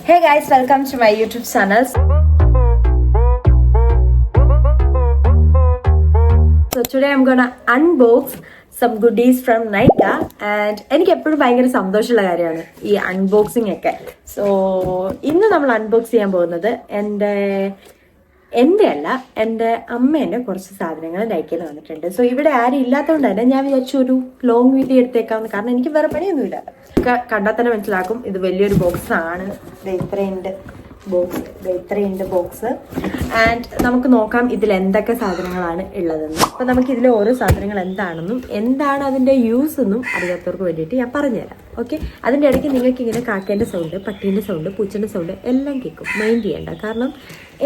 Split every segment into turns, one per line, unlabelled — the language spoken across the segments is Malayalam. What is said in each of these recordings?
Hey guys, welcome to my YouTube channel. So today I'm gonna unbox some goodies from Nykaa and എനിക്ക് എപ്പോഴും ഭയങ്കര സന്തോഷമുള്ള കാര്യമാണ് ഈ അൺബോക്സിംഗ് ഒക്കെ. സോ ഇന്ന് നമ്മൾ അൺബോക്സ് ചെയ്യാൻ പോകുന്നത് എൻ്റെ അല്ല, എൻ്റെ അമ്മേൻ്റെ കുറച്ച് സാധനങ്ങൾ നൈക്കയിൽ വന്നിട്ടുണ്ട്. സോ ഇവിടെ ആരും ഇല്ലാത്തതുകൊണ്ട് തന്നെ ഞാൻ വിചാരിച്ചു ഒരു ലോങ് വീഡിയോ എടുത്തേക്കാവുന്ന, കാരണം എനിക്ക് വേറെ പണിയൊന്നുമില്ല. കണ്ടാൽ തന്നെ മനസ്സിലാക്കും ഇത് വലിയൊരു ബോക്സ് ആണ്. ഇത്രയുണ്ട് ബോക്സ്. ആൻഡ് നമുക്ക് നോക്കാം ഇതിൽ എന്തൊക്കെ സാധനങ്ങളാണ് ഉള്ളതെന്ന്. അപ്പോൾ നമുക്ക് ഇതിലെ ഓരോ സാധനങ്ങൾ എന്താണെന്നും എന്താണ് അതിൻ്റെ യൂസ് എന്നും അറിയാത്തവർക്ക് വേണ്ടിയിട്ട് ഞാൻ പറഞ്ഞുതരാം. ഓക്കെ, അതിൻ്റെ ഇടയ്ക്ക് നിങ്ങൾക്ക് ഇങ്ങനെ കാക്കേൻ്റെ സൗണ്ട്, പട്ടീൻ്റെ സൗണ്ട്, പൂച്ചൻ്റെ സൗണ്ട് എല്ലാം കേൾക്കും. മൈൻഡ് ചെയ്യേണ്ട, കാരണം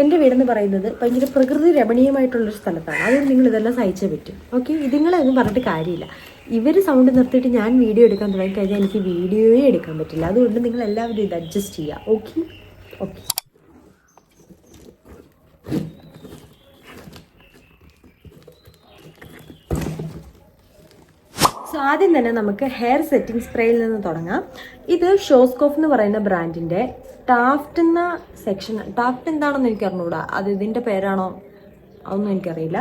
എൻ്റെ വീടെന്ന് പറയുന്നത് ഭയങ്കര പ്രകൃതി രമണീയമായിട്ടുള്ളൊരു സ്ഥലത്താണ്. അതുകൊണ്ട് നിങ്ങൾ ഇതെല്ലാം സഹിച്ചേ പറ്റും. ഓക്കെ, ഇതുങ്ങളൊന്നും പറഞ്ഞിട്ട് കാര്യമില്ല. ഇവർ സൗണ്ട് നിർത്തിയിട്ട് ഞാൻ വീഡിയോ എടുക്കാൻ തുടങ്ങി കഴിഞ്ഞാൽ എനിക്ക് വീഡിയോയെ എടുക്കാൻ പറ്റില്ല. അതുകൊണ്ട് നിങ്ങൾ എല്ലാവരും ഇത് അഡ്ജസ്റ്റ് ചെയ്യുക. ഓക്കെ. സോ ആദ്യം തന്നെ നമുക്ക് ഹെയർ സെറ്റിംഗ് സ്പ്രേയിൽ നിന്ന് തുടങ്ങാം. ഇത് ഷോസ്കോഫ് എന്ന് പറയുന്ന ബ്രാൻഡിൻ്റെ ടാഫ്റ്റ് എന്ന സെക്ഷൻ, ടാഫ്റ്റ് എന്താണെന്ന് എനിക്ക് അറിഞ്ഞൂടാ, അത് ഇതിൻ്റെ പേരാണോ അതൊന്നും എനിക്കറിയില്ല.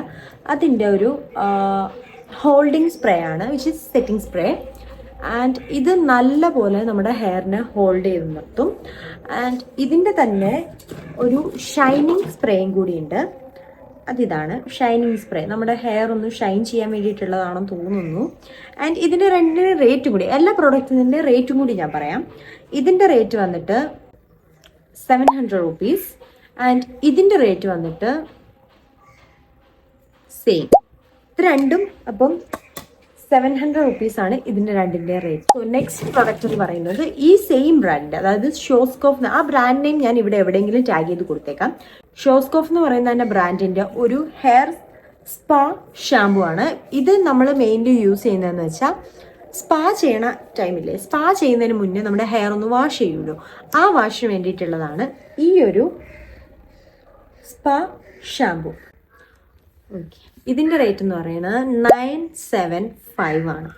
അതിൻ്റെ ഒരു ഹോൾഡിംഗ് സ്പ്രേ ആണ്, which is setting spray. And ഇത് നല്ല പോലെ നമ്മുടെ ഹെയറിനെ ഹോൾഡ് ചെയ്ത് നിർത്തും. ആൻഡ് ഇതിൻ്റെ തന്നെ ഒരു ഷൈനിങ് സ്പ്രേയും കൂടിയുണ്ട്. അതിതാണ് ഷൈനിങ് സ്പ്രേ. നമ്മുടെ ഹെയർ ഒന്ന് ഷൈൻ ചെയ്യാൻ വേണ്ടിയിട്ടുള്ളതാണെന്ന് തോന്നുന്നു. ആൻഡ് ഇതിൻ്റെ രണ്ടിൻ്റെ റേറ്റ് കൂടി, എല്ലാ പ്രോഡക്റ്റിൻ്റെ റേറ്റും കൂടി ഞാൻ പറയാം. ഇതിൻ്റെ റേറ്റ് വന്നിട്ട് 700 rupees. ആൻഡ് ഇതിൻ്റെ റേറ്റ് വന്നിട്ട് സെയിം. ഇത് രണ്ടും അപ്പം 700 rupees ആണ് ഇതിൻ്റെ രണ്ടിൻ്റെ റേറ്റ്. സോ നെക്സ്റ്റ് പ്രൊഡക്റ്റ് എന്ന് പറയുന്നത് ഈ സെയിം ബ്രാൻഡ്, അതായത് ഷോസ്കോഫ്, ആ ബ്രാൻഡ് നെയിം ഞാൻ ഇവിടെ എവിടെയെങ്കിലും ടാഗ് ചെയ്ത് കൊടുത്തേക്കാം. ഷോസ്കോഫ് എന്ന് പറയുന്ന തന്നെ ബ്രാൻഡിൻ്റെ ഒരു ഹെയർ സ്പാ ഷാമ്പു ആണ്. ഇത് നമ്മൾ മെയിൻലി യൂസ് ചെയ്യുന്നതെന്ന് വെച്ചാൽ സ്പാ ചെയ്യണ ടൈമില്ലേ, സ്പാ ചെയ്യുന്നതിന് മുന്നേ നമ്മുടെ ഹെയർ ഒന്ന് വാഷ് ചെയ്യുമല്ലോ, ആ വാഷിന് വേണ്ടിയിട്ടുള്ളതാണ് ഈ ഒരു സ്പാ ഷാമ്പു. ഓക്കെ, ഇതിൻ്റെ റേറ്റ് എന്ന് പറയുന്നത് 975 ആണ്.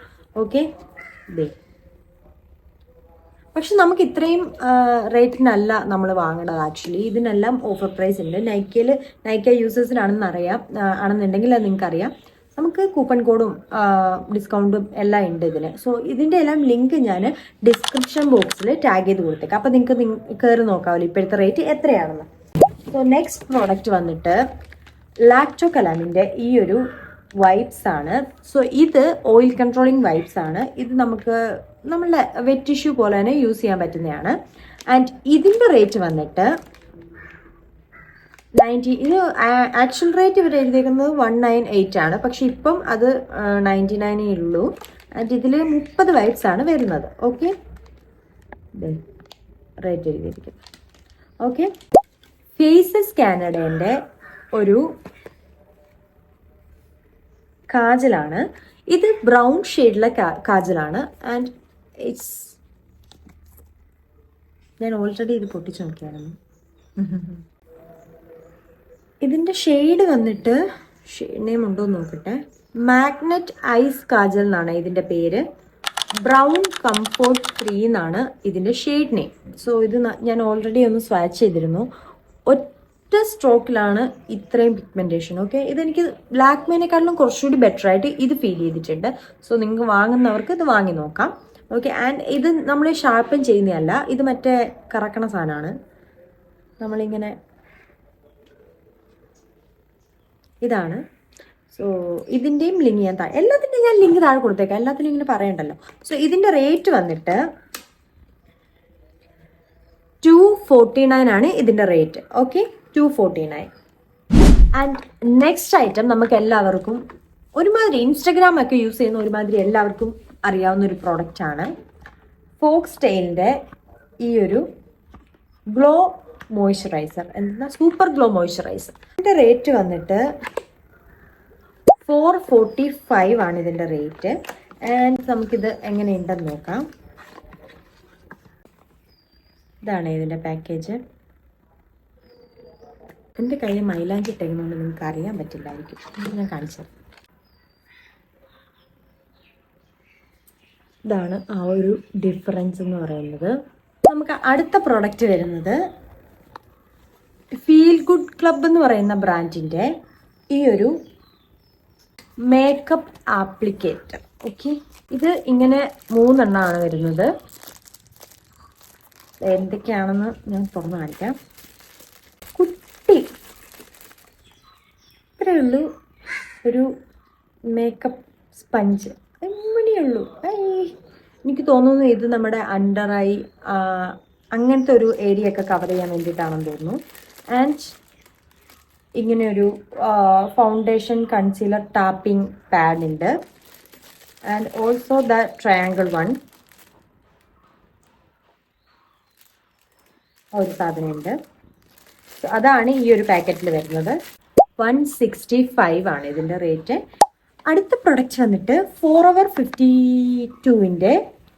ഓക്കെ, പക്ഷെ നമുക്ക് ഇത്രയും റേറ്റിനല്ല നമ്മൾ വാങ്ങേണ്ടത്. ആക്ച്വലി ഇതിനെല്ലാം ഓഫർ പ്രൈസ് ഉണ്ട്. നൈക്ക ആണെന്നുണ്ടെങ്കിൽ അത് നിങ്ങൾക്കറിയാം. നമുക്ക് കൂപ്പൺ കോഡും ഡിസ്കൗണ്ടും എല്ലാം ഉണ്ട് ഇതിന്. സോ ഇതിൻ്റെ എല്ലാം ലിങ്ക് ഞാൻ ഡിസ്ക്രിപ്ഷൻ ബോക്സിൽ ടാഗ് ചെയ്ത് കൊടുത്തേക്കാം. അപ്പോൾ നിങ്ങൾക്ക് കയറി നോക്കാമല്ലോ ഇപ്പോഴത്തെ റേറ്റ് എത്രയാണെന്ന്. സോ നെക്സ്റ്റ് പ്രോഡക്റ്റ് വന്നിട്ട് ലാക്ടോ കലാമിൻ്റെ ഈ ഒരു വൈപ്സ് ആണ്. സോ ഇത് ഓയിൽ കൺട്രോളിങ് വൈപ്സ് ആണ്. ഇത് നമുക്ക് നമ്മളുടെ വെറ്റ് ടിഷ്യൂ പോലെ തന്നെ യൂസ് ചെയ്യാൻ പറ്റുന്നതാണ്. ആൻഡ് ഇതിൻ്റെ റേറ്റ് വന്നിട്ട് 90. ഇത് ആക്ച്വൽ റേറ്റ് ഇവർ എഴുതിയിരിക്കുന്നത് 198 ആണ്, പക്ഷെ ഇപ്പം അത് 99 ഉള്ളൂ. ആൻഡ് ഇതിൽ 30 വൈപ്സ് ആണ് വരുന്നത്. ഓക്കെ, റേറ്റ് എഴുതിയിരിക്കുന്നത്. ഓക്കെ, ഫേസസ് കാനഡേൻ്റെ ഒരു കാജലാണ്. ഇത് ബ്രൗൺ ഷെയ്ഡിലെ കാജലാണ്. ആൻഡ് ഞാൻ ഓൾറെഡി ഇത് പൊട്ടിച്ചു നോക്കിയായിരുന്നു. ഇതിൻ്റെ ഷെയ്ഡ് വന്നിട്ട്, ഷെയ്ഡ് നെയിം ഉണ്ടോ എന്ന് നോക്കട്ടെ, മാഗ്നറ്റ് ഐസ് കാജൽ എന്നാണ് ഇതിൻ്റെ പേര്. ബ്രൗൺ കംഫോർട്ട് 3 എന്നാണ് ഇതിൻ്റെ ഷെയ്ഡ് നെയിം. സോ ഇത് ഞാൻ ഓൾറെഡി ഒന്ന് സ്വാച്ച് ചെയ്തിരുന്നു. ഒറ്റ സ്ട്രോക്കിലാണ് ഇത്രയും പിഗ്മെൻറ്റേഷൻ. ഓക്കെ, ഇതെനിക്ക് ബ്ലാക്ക് മേനേക്കാളിലും കുറച്ചുകൂടി ബെറ്റർ ആയിട്ട് ഇത് ഫീൽ ചെയ്തിട്ടുണ്ട്. സോ നിങ്ങൾക്ക് വാങ്ങുന്നവർക്ക് ഇത് വാങ്ങി നോക്കാം. ഓക്കെ, ആൻഡ് ഇത് നമ്മൾ ഷാർപ്പൻ ചെയ്യുന്നതല്ല, ഇത് മറ്റേ കറക്കണ സാധനമാണ്. നമ്മളിങ്ങനെ ഇതാണ്. സോ ഇതിൻ്റെയും ലിങ്ക് ഞാൻ എല്ലാത്തിൻ്റെയും ഞാൻ ലിങ്ക് താഴെ കൊടുത്തേക്കാം, എല്ലാത്തിനും ഇങ്ങനെ പറയണ്ടല്ലോ. സോ ഇതിൻ്റെ റേറ്റ് വന്നിട്ട് 249 ആണ് ഇതിൻ്റെ rate. Okay, 249. And next item നമുക്ക് എല്ലാവർക്കും ഒരുമാതിരി ഇൻസ്റ്റഗ്രാം ഒക്കെ യൂസ് ചെയ്യുന്ന ഒരുമാതിരി എല്ലാവർക്കും അറിയാവുന്ന ഒരു പ്രോഡക്റ്റ് ആണ്. ഫോക്സ് ടെയിലിൻ്റെ ഈ ഒരു ഗ്ലോ മോയ്സ്ചറൈസർ, എന്താ സൂപ്പർ ഗ്ലോ മോയ്സ്ചറൈസർ. ഇതിൻ്റെ റേറ്റ് വന്നിട്ട് 445 ആണ് ഇതിൻ്റെ റേറ്റ്. ആൻഡ് നമുക്കിത് എങ്ങനെയുണ്ടെന്ന് നോക്കാം. ഇതാണ് ഇതിൻ്റെ പാക്കേജ്. എൻ്റെ കയ്യിൽ മൈലാഞ്ചി ഇട്ടേക്കുന്നതുകൊണ്ട് നിങ്ങൾക്ക് അറിയാൻ പറ്റില്ലായിരിക്കും, ഞാൻ കാണിച്ചത്. ഇതാണ് ആ ഒരു ഡിഫറൻസ് എന്ന് പറയുന്നത്. നമുക്ക് അടുത്ത പ്രോഡക്റ്റ് വരുന്നത് ഫീൽ ഗുഡ് ക്ലബ് എന്ന് പറയുന്ന ബ്രാൻഡിൻ്റെ ഈ ഒരു മേക്കപ്പ് ആപ്ലിക്കേറ്റർ. ഓക്കെ, ഇത് ഇങ്ങനെ 3 എണ്ണമാണ് വരുന്നത്. എന്തൊക്കെയാണെന്ന് ഞാൻ തുറന്നു കാണിക്കാം. കുട്ടി ഇത്രയേ ഉള്ളൂ ഒരു മേക്കപ്പ് സ്പഞ്ച്, എങ്ങനെയുള്ളൂ. എനിക്ക് തോന്നുന്നു ഇത് നമ്മുടെ അണ്ടർ ഐ അങ്ങനത്തെ ഒരു ഏരിയ ഒക്കെ കവർ ചെയ്യാൻ വേണ്ടിയിട്ടാണെന്ന് തോന്നുന്നു. ആൻഡ് ഇങ്ങനെ ഒരു ഫൗണ്ടേഷൻ കൺസീലർ ടാപ്പിംഗ് പാഡ് ഉണ്ട്. And also the triangle one ഒരു സാധനമുണ്ട്. സോ അതാണ് ഈ ഒരു പാക്കറ്റിൽ വരുന്നത്. 165 ആണ് ഇതിൻ്റെ റേറ്റ്. അടുത്ത പ്രൊഡക്റ്റ് വന്നിട്ട് ഫോറെവർ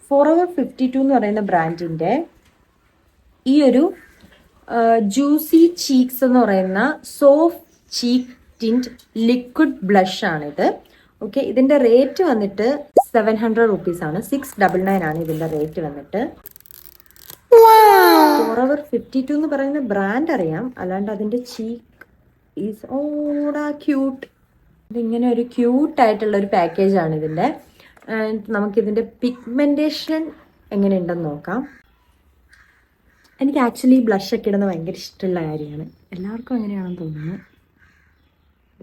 52 എന്ന് പറയുന്ന ബ്രാൻഡിൻ്റെ ഈ ഒരു ജ്യൂസി ചീക്സ് എന്ന് പറയുന്ന soft cheek tint liquid blush ആണിത്. ഓക്കെ, ഇതിൻ്റെ റേറ്റ് വന്നിട്ട് 700 റുപ്പീസ് ആണ്. 699 ആണ് ഇതിൻ്റെ റേറ്റ് വന്നിട്ട്. ഫോറെവർ 52 എന്ന് പറയുന്ന ബ്രാൻഡ് അറിയാം, അല്ലാണ്ട് അതിൻ്റെ ചീക്ക് ഈസ് ഓടാ ക്യൂട്ട്. ഇതിങ്ങനെ ഒരു ക്യൂട്ടായിട്ടുള്ള ഒരു പാക്കേജാണ് ഇതിൻ്റെ. ആൻഡ് നമുക്കിതിൻ്റെ പിഗ്മെൻറ്റേഷൻ എങ്ങനെയുണ്ടെന്ന് നോക്കാം. എനിക്ക് ആക്ച്വലി ബ്ലഷ് ഒക്കെ ഇടുന്നത് ഭയങ്കര ഇഷ്ടമുള്ള കാര്യമാണ്. എല്ലാവർക്കും അങ്ങനെയാണെന്ന് തോന്നുന്നു,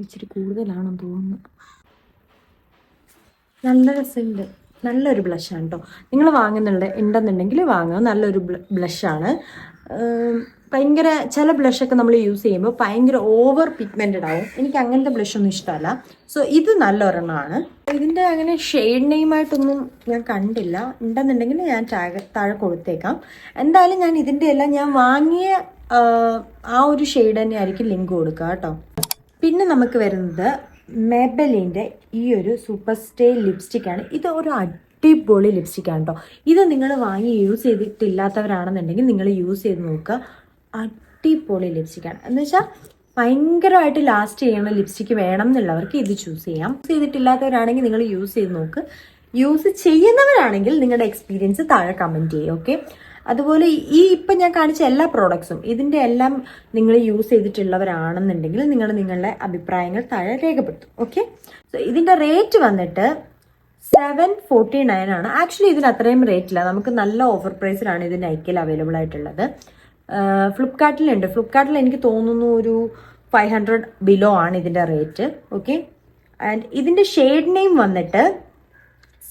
ഇച്ചിരി കൂടുതലാണെന്ന് തോന്നുന്നു. നല്ല രസമുണ്ട്, നല്ലൊരു ബ്ലഷാണ് കേട്ടോ. നിങ്ങൾ ഉണ്ടെന്നുണ്ടെങ്കിൽ വാങ്ങുക. നല്ലൊരു ബ്ലഷാണ്. ഭയങ്കര ചില ബ്ലഷൊക്കെ നമ്മൾ യൂസ് ചെയ്യുമ്പോൾ ഭയങ്കര ഓവർ പിഗ്മെൻറ്റഡ് ആവും. എനിക്ക് അങ്ങനത്തെ ബ്ലഷൊന്നും ഇഷ്ടമല്ല. സോ ഇത് നല്ലൊരെണ്ണമാണ്. ഇതിൻ്റെ അങ്ങനെ ഷെയ്ഡ് നെയിമായിട്ടൊന്നും ഞാൻ കണ്ടില്ല. ഉണ്ടെന്നുണ്ടെങ്കിൽ ഞാൻ താഴെ കൊടുത്തേക്കാം. എന്തായാലും ഞാൻ ഇതിൻ്റെ എല്ലാം ഞാൻ വാങ്ങിയ ആ ഒരു ഷെയ്ഡ് തന്നെ ആയിരിക്കും ലിങ്ക് കൊടുക്കുക കേട്ടോ. പിന്നെ നമുക്ക് വരുന്നത് മെബലിൻ്റെ ഈ ഒരു സൂപ്പർ സ്റ്റേ ലിപ്സ്റ്റിക്കാണ്. ഇത് ഒരു അടിപൊളി ലിപ്സ്റ്റിക്കാണ് കേട്ടോ. ഇത് നിങ്ങൾ വാങ്ങി യൂസ് ചെയ്തിട്ടില്ലാത്തവരാണെന്നുണ്ടെങ്കിൽ നിങ്ങൾ യൂസ് ചെയ്ത് നോക്കുക. അടിപൊളി ലിപ്സ്റ്റിക്കാണ്. എന്ന് വെച്ചാൽ ഭയങ്കരമായിട്ട് ലാസ്റ്റ് ചെയ്യുന്ന ലിപ്സ്റ്റിക്ക് വേണം എന്നുള്ളവർക്ക് ഇത് ചൂസ് ചെയ്യാം. യൂസ് ചെയ്തിട്ടില്ലാത്തവരാണെങ്കിൽ നിങ്ങൾ യൂസ് ചെയ്ത് നോക്ക്. യൂസ് ചെയ്യുന്നവരാണെങ്കിൽ നിങ്ങളുടെ എക്സ്പീരിയൻസ് താഴെ കമൻറ്റ് ചെയ്യുക. ഓക്കെ, അതുപോലെ ഈ ഇപ്പം ഞാൻ കാണിച്ച എല്ലാ പ്രോഡക്ട്സും ഇതിൻ്റെ എല്ലാം നിങ്ങൾ യൂസ് ചെയ്തിട്ടുള്ളവരാണെന്നുണ്ടെങ്കിൽ നിങ്ങൾ നിങ്ങളുടെ അഭിപ്രായങ്ങൾ താഴെ രേഖപ്പെടുത്തും. ഓക്കെ, സോ ഇതിൻ്റെ റേറ്റ് വന്നിട്ട് 749 ആണ്. ആക്ച്വലി ഇതിന് അത്രയും റേറ്റില്ല. നമുക്ക് നല്ല ഓഫർ പ്രൈസിലാണ് ഇത് നൈക്കിൽ അവൈലബിൾ ആയിട്ടുള്ളത്. ഫ്ലിപ്കാർട്ടിലുണ്ട്. ഫ്ലിപ്കാർട്ടിൽ എനിക്ക് തോന്നുന്നു ഒരു 500 ബിലോ ആണ് ഇതിൻ്റെ റേറ്റ്. ഓക്കെ, ആൻഡ് ഇതിൻ്റെ ഷെയ്ഡ് നെയിം വന്നിട്ട്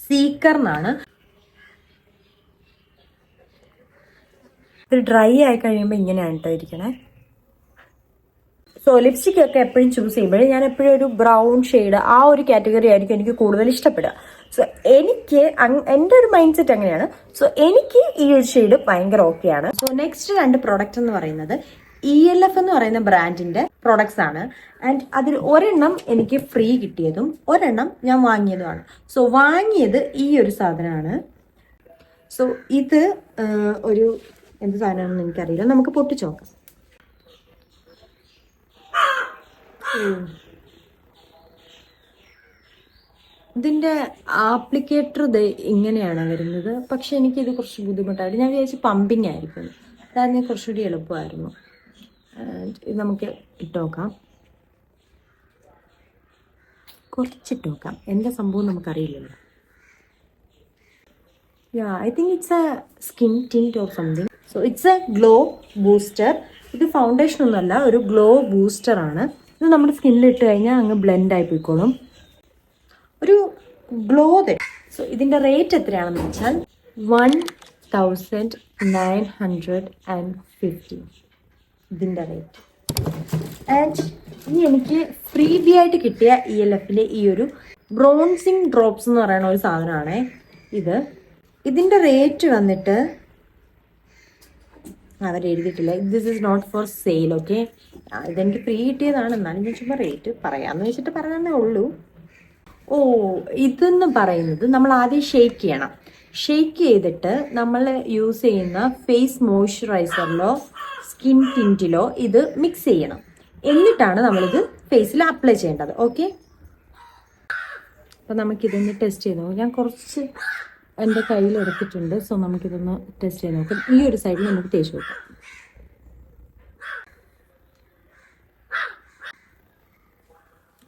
സീക്കർ എന്നാണ്. ഇത് ഡ്രൈ ആയി കഴിയുമ്പോൾ ഇങ്ങനെയാണ് കേട്ടോ ഇരിക്കണേ. സോ ലിപ്സ്റ്റിക് ഒക്കെ എപ്പോഴും ചൂസ് ചെയ്യുമ്പോൾ ഞാൻ എപ്പോഴും ഒരു ബ്രൗൺ ഷെയ്ഡ് ആ ഒരു കാറ്റഗറി ആയിരിക്കും എനിക്ക് കൂടുതൽ ഇഷ്ടപ്പെടുക. സോ എനിക്ക് എൻ്റെ ഒരു മൈൻഡ് സെറ്റ് അങ്ങനെയാണ്. സോ എനിക്ക് ഈ ഒരു ഷെയ്ഡ് ഭയങ്കര ഓക്കെയാണ്. സോ നെക്സ്റ്റ് 2 പ്രോഡക്റ്റ് എന്ന് പറയുന്നത് ELF എന്ന് പറയുന്ന ബ്രാൻഡിന്റെ പ്രോഡക്ട്സ് ആണ്. ആൻഡ് അതിൽ ഒരെണ്ണം എനിക്ക് ഫ്രീ കിട്ടിയതും ഒരെണ്ണം ഞാൻ വാങ്ങിയതുമാണ്. സോ വാങ്ങിയത് ഈ ഒരു സാധനമാണ്. സോ ഇത് ഒരു എന്ത് സാധനമാണെന്ന് എനിക്കറിയില്ല. നമുക്ക് പൊട്ടിച്ച് നോക്കാം. ഇതിൻ്റെ ആപ്ലിക്കേറ്റർ ഇത് ഇങ്ങനെയാണ് വരുന്നത്. പക്ഷെ എനിക്കിത് കുറച്ച് ബുദ്ധിമുട്ടായിട്ട് ഞാൻ വിചാരിച്ച് പമ്പിങ് ആയിരിക്കും. അതായത് കുറച്ചുകൂടി എളുപ്പമായിരുന്നു. ഇത് നമുക്ക് ഇട്ട് നോക്കാം. കുറച്ചിട്ട് നോക്കാം. എന്താ സംഭവം നമുക്കറിയില്ലല്ലോ. I think it's a skin tint or something. So it's a glow booster. ഇത് ഫൗണ്ടേഷൻ ഒന്നുമല്ല, ഒരു ഗ്ലോ ബൂസ്റ്റർ ആണ്. ഇത് നമ്മുടെ സ്കിന്നിൽ ഇട്ട് കഴിഞ്ഞാൽ അങ്ങ് ബ്ലെൻഡ് ആയി പോയിക്കോളും. ഒരു ഗ്ലോ തരും. സോ ഇതിൻ്റെ റേറ്റ് എത്രയാണെന്ന് വെച്ചാൽ 1950 ഇതിൻ്റെ റേറ്റ്. ആൻഡ് ഇനി എനിക്ക് ഫ്രീ ബി ആയിട്ട് കിട്ടിയ ELFിലെ ഈ ഒരു ബ്രോൺസിങ് ഡ്രോപ്സ് എന്ന് പറയുന്ന ഒരു സാധനമാണേ ഇത്. ഇതിൻ്റെ റേറ്റ് വന്നിട്ട് അവരെഴുതിയിട്ടില്ല. This is not for sale. Okay, ഇതെനിക്ക് ഫ്രീ കിട്ടിയതാണ്. എന്നാലും ഞാൻ ചുമ്മാ റേറ്റ് പറയാമെന്ന് വെച്ചിട്ട് പറയാനേ ഉള്ളൂ. ഇതെന്ന് പറയുന്നത് നമ്മൾ ആദ്യം ഷെയ്ക്ക് ചെയ്യണം. ഷെയ്ക്ക് ചെയ്തിട്ട് നമ്മൾ യൂസ് ചെയ്യുന്ന ഫേസ് മോയ്സ്ചറൈസറിലോ സ്കിൻ ടിൻറ്റിലോ ഇത് മിക്സ് ചെയ്യണം. എന്നിട്ടാണ് നമ്മളിത് ഫേസിൽ അപ്ലൈ ചെയ്യേണ്ടത്. ഓക്കെ, അപ്പോൾ നമുക്കിതൊന്ന് ടെസ്റ്റ് ചെയ്ത് നോക്കാം. ഞാൻ കുറച്ച് എൻ്റെ കയ്യിൽ എടുത്തിട്ടുണ്ട്. സോ നമുക്കിതൊന്ന് ടെസ്റ്റ് ചെയ്ത് നോക്കാം. ഈ ഒരു സൈഡിൽ നമുക്ക് തേച്ച് നോക്കാം.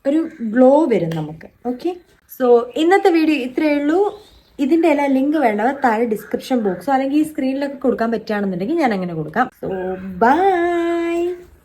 ഒരു ഗ്ലോ വരും നമുക്ക്. ഓക്കെ, സോ ഇന്നത്തെ വീഡിയോ ഇത്രയേ ഉള്ളൂ. ഇതിൻ്റെ എല്ലാ ലിങ്ക് വേണ്ടവർ താഴെ ഡിസ്ക്രിപ്ഷൻ ബോക്സോ അല്ലെങ്കിൽ ഈ സ്ക്രീനിലൊക്കെ കൊടുക്കാൻ പറ്റുകയാണെന്നുണ്ടെങ്കിൽ ഞാൻ അങ്ങനെ കൊടുക്കാം. So by.